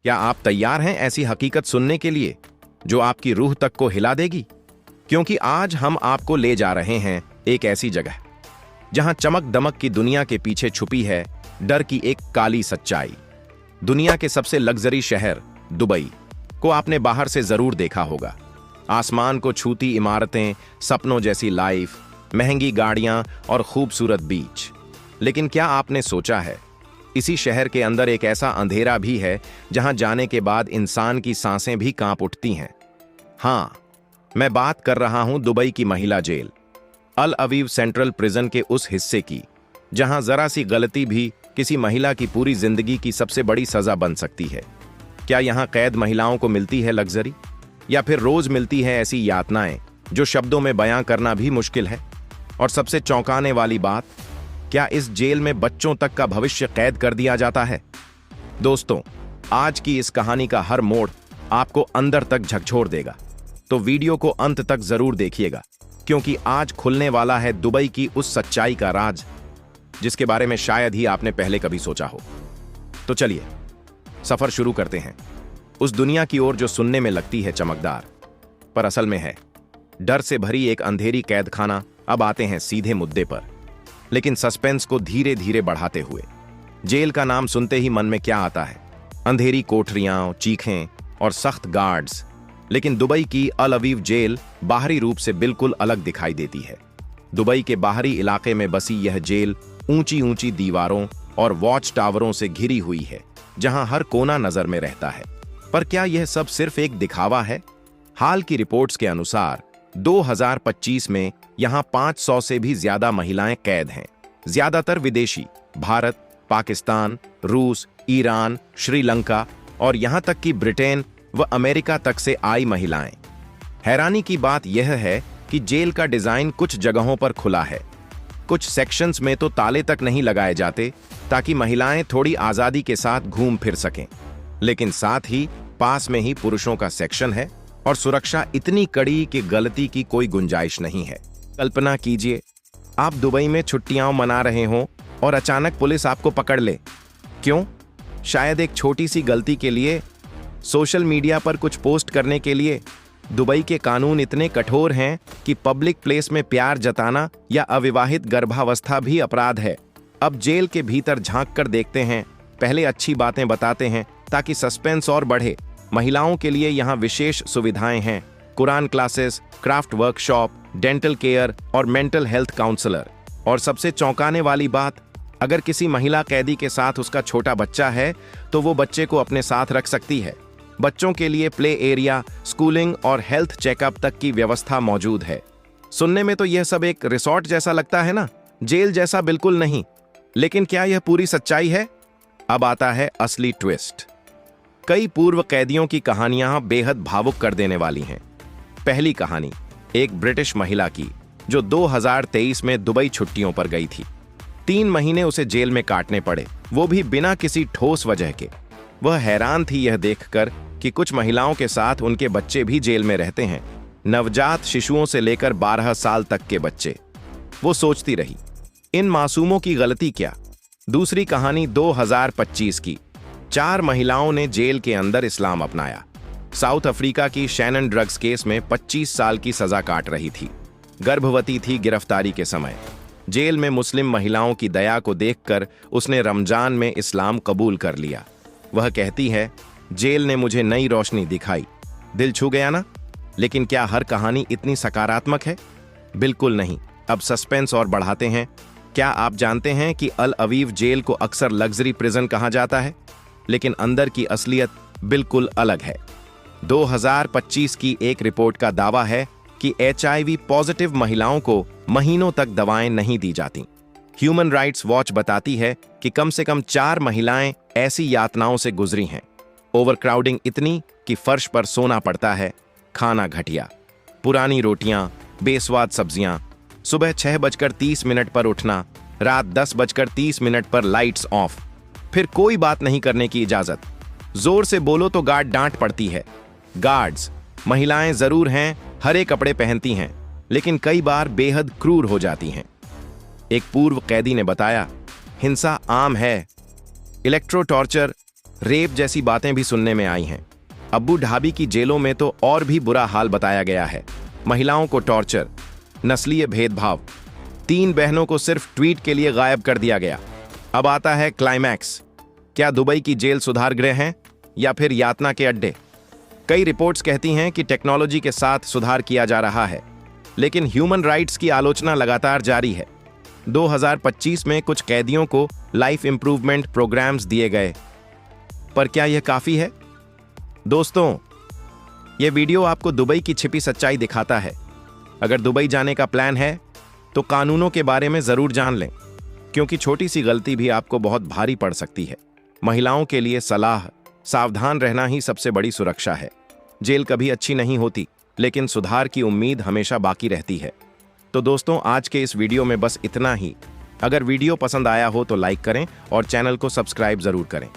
क्या आप तैयार हैं ऐसी हकीकत सुनने के लिए जो आपकी रूह तक को हिला देगी? क्योंकि आज हम आपको ले जा रहे हैं एक ऐसी जगह जहां चमक दमक की दुनिया के पीछे छुपी है डर की एक काली सच्चाई। दुनिया के सबसे लग्जरी शहर दुबई को आपने बाहर से जरूर देखा होगा। आसमान को छूती इमारतें, सपनों जैसी लाइफ, महंगी गाड़ियां और खूबसूरत बीच। लेकिन क्या आपने सोचा है इसी शहर के अंदर एक ऐसा अंधेरा भी है जहां जाने के बाद इंसान की सांसें भी कांप उठती हैं? हां, मैं बात कर रहा हूं दुबई की महिला जेल, अल अवीव सेंट्रल प्रिजन के उस हिस्से की जहां जरा सी गलती भी किसी महिला की पूरी जिंदगी की सबसे बड़ी सजा बन सकती है। क्या यहां कैद महिलाओं को मिलती है लग्जरी, या फिर रोज मिलती है ऐसी यातनाएं जो शब्दों में बयां करना भी मुश्किल है? और सबसे चौंकाने वाली बात, क्या इस जेल में बच्चों तक का भविष्य कैद कर दिया जाता है? दोस्तों, आज की इस कहानी का हर मोड़ आपको अंदर तक झकझोर देगा, तो वीडियो को अंत तक जरूर देखिएगा, क्योंकि आज खुलने वाला है दुबई की उस सच्चाई का राज जिसके बारे में शायद ही आपने पहले कभी सोचा हो। तो चलिए सफर शुरू करते हैं उस दुनिया की ओर जो सुनने में लगती है चमकदार, पर असल में है डर से भरी एक अंधेरी कैद खाना। अब आते हैं सीधे मुद्दे पर, लेकिन सस्पेंस को धीरे धीरे बढ़ाते हुए। जेल का नाम सुनते ही मन में क्या आता है? अंधेरी कोठरियां, चीखें और सख्त गार्ड्स। लेकिन दुबई की अल अवीव जेल बाहरी रूप से बिल्कुल अलग दिखाई देती है। दुबई के बाहरी इलाके में बसी यह जेल ऊंची ऊंची दीवारों और वॉच टावरों से घिरी हुई है, जहां हर कोना नजर में रहता है। पर क्या यह सब सिर्फ एक दिखावा है? हाल की रिपोर्ट्स के अनुसार 2025 में यहां 500 से भी ज्यादा महिलाएं कैद हैं, ज्यादातर विदेशी, भारत, पाकिस्तान, रूस, ईरान, श्रीलंका और यहां तक कि ब्रिटेन व अमेरिका तक से आई महिलाएं। हैरानी की बात यह है कि जेल का डिजाइन कुछ जगहों पर खुला है, कुछ सेक्शंस में तो ताले तक नहीं लगाए जाते ताकि महिलाएं थोड़ी आजादी के साथ घूम फिर सकें। लेकिन साथ ही पास में ही पुरुषों का सेक्शन है और सुरक्षा इतनी कड़ी कि गलती की कोई गुंजाइश नहीं है। कल्पना कीजिए, आप दुबई में छुट्टियां मना रहे हों और अचानक पुलिस आपको पकड़ ले। क्यों? शायद एक छोटी सी गलती के लिए, सोशल मीडिया पर कुछ पोस्ट करने के लिए। दुबई के कानून इतने कठोर हैं कि पब्लिक प्लेस में प्यार जताना या अविवाहित गर्भावस्था भी अपराध है। अब जेल के भीतर झांक कर देखते हैं। पहले अच्छी बातें बताते हैं ताकि सस्पेंस और बढ़े। महिलाओं के लिए यहाँ विशेष सुविधाएं हैं, Quran classes, craft workshop, dental care और मेंटल हेल्थ काउंसलर। और सबसे चौंकाने वाली बात, अगर किसी महिला कैदी के साथ उसका छोटा बच्चा है तो वो बच्चे को अपने साथ रख सकती है। बच्चों के लिए प्ले एरिया, स्कूलिंग और हेल्थ चेकअप तक की व्यवस्था मौजूद है। सुनने में तो यह सब एक रिसोर्ट जैसा लगता है ना, जेल जैसा बिल्कुल नहीं। लेकिन क्या यह पूरी सच्चाई है? अब आता है असली ट्विस्ट। कई पूर्व कैदियों की कहानियां बेहद भावुक कर देने वाली हैं। पहली कहानी एक ब्रिटिश महिला की जो 2023 में दुबई छुट्टियों पर गई थी। 3 महीने उसे जेल में काटने पड़े, वो भी बिना किसी ठोस वजह के। वह हैरान थी यह देखकर कि कुछ महिलाओं के साथ उनके बच्चे भी जेल में रहते हैं, नवजात शिशुओं से लेकर 12 साल तक के बच्चे। वो सोचती रही, इन मासूमों की गलती क्या? दूसरी कहानी 2025 की। 4 महिलाओं ने जेल के अंदर इस्लाम अपनाया। साउथ अफ्रीका की शैनन ड्रग्स केस में 25 साल की सजा काट रही थी, गर्भवती थी गिरफ्तारी के समय। जेल में मुस्लिम महिलाओं की दया को देखकर उसने रमजान में इस्लाम कबूल कर लिया। वह कहती है, जेल ने मुझे नई रोशनी दिखाई, दिल छू गया ना। लेकिन क्या हर कहानी इतनी सकारात्मक है? बिल्कुल नहीं। अब सस्पेंस और बढ़ाते हैं। क्या आप जानते हैं कि अल अवीव जेल को अक्सर लग्जरी प्रिजन कहा जाता है, लेकिन अंदर की असलियत बिल्कुल अलग है। 2025 की एक रिपोर्ट का दावा है कि HIV पॉजिटिव महिलाओं को महीनों तक दवाएं नहीं दी जाती। ह्यूमन राइट्स वॉच बताती है कि कम से कम 4 महिलाएं ऐसी यातनाओं से गुजरी हैं। ओवरक्राउडिंग इतनी कि फर्श पर सोना पड़ता है, खाना घटिया, पुरानी रोटियां, बेस्वाद सब्जियां, सुबह 6:30 पर उठना, रात 10:30 पर लाइट्स ऑफ, फिर कोई बात नहीं करने की इजाजत। जोर से बोलो तो गार्ड डांट पड़ती है। गार्ड्स महिलाएं जरूर हैं, हरे कपड़े पहनती हैं, लेकिन कई बार बेहद क्रूर हो जाती हैं। एक पूर्व कैदी ने बताया, हिंसा आम है, इलेक्ट्रो टॉर्चर, रेप जैसी बातें भी सुनने में आई हैं। अब्बू धाबी की जेलों में तो और भी बुरा हाल बताया गया है। महिलाओं को टॉर्चर, नस्लीय भेदभाव, 3 बहनों को सिर्फ ट्वीट के लिए गायब कर दिया गया। अब आता है क्लाइमैक्स। क्या दुबई की जेल सुधार गृह हैं या फिर यातना के अड्डे? कई रिपोर्ट्स कहती हैं कि टेक्नोलॉजी के साथ सुधार किया जा रहा है, लेकिन ह्यूमन राइट्स की आलोचना लगातार जारी है। 2025 में कुछ कैदियों को लाइफ इंप्रूवमेंट प्रोग्राम्स दिए गए, पर क्या यह काफी है? दोस्तों, यह वीडियो आपको दुबई की छिपी सच्चाई दिखाता है। अगर दुबई जाने का प्लान है तो कानूनों के बारे में जरूर जान लें, क्योंकि छोटी सी गलती भी आपको बहुत भारी पड़ सकती है। महिलाओं के लिए सलाह, सावधान रहना ही सबसे बड़ी सुरक्षा है। जेल कभी अच्छी नहीं होती, लेकिन सुधार की उम्मीद हमेशा बाकी रहती है। तो दोस्तों, आज के इस वीडियो में बस इतना ही। अगर वीडियो पसंद आया हो तो लाइक करें और चैनल को सब्सक्राइब जरूर करें।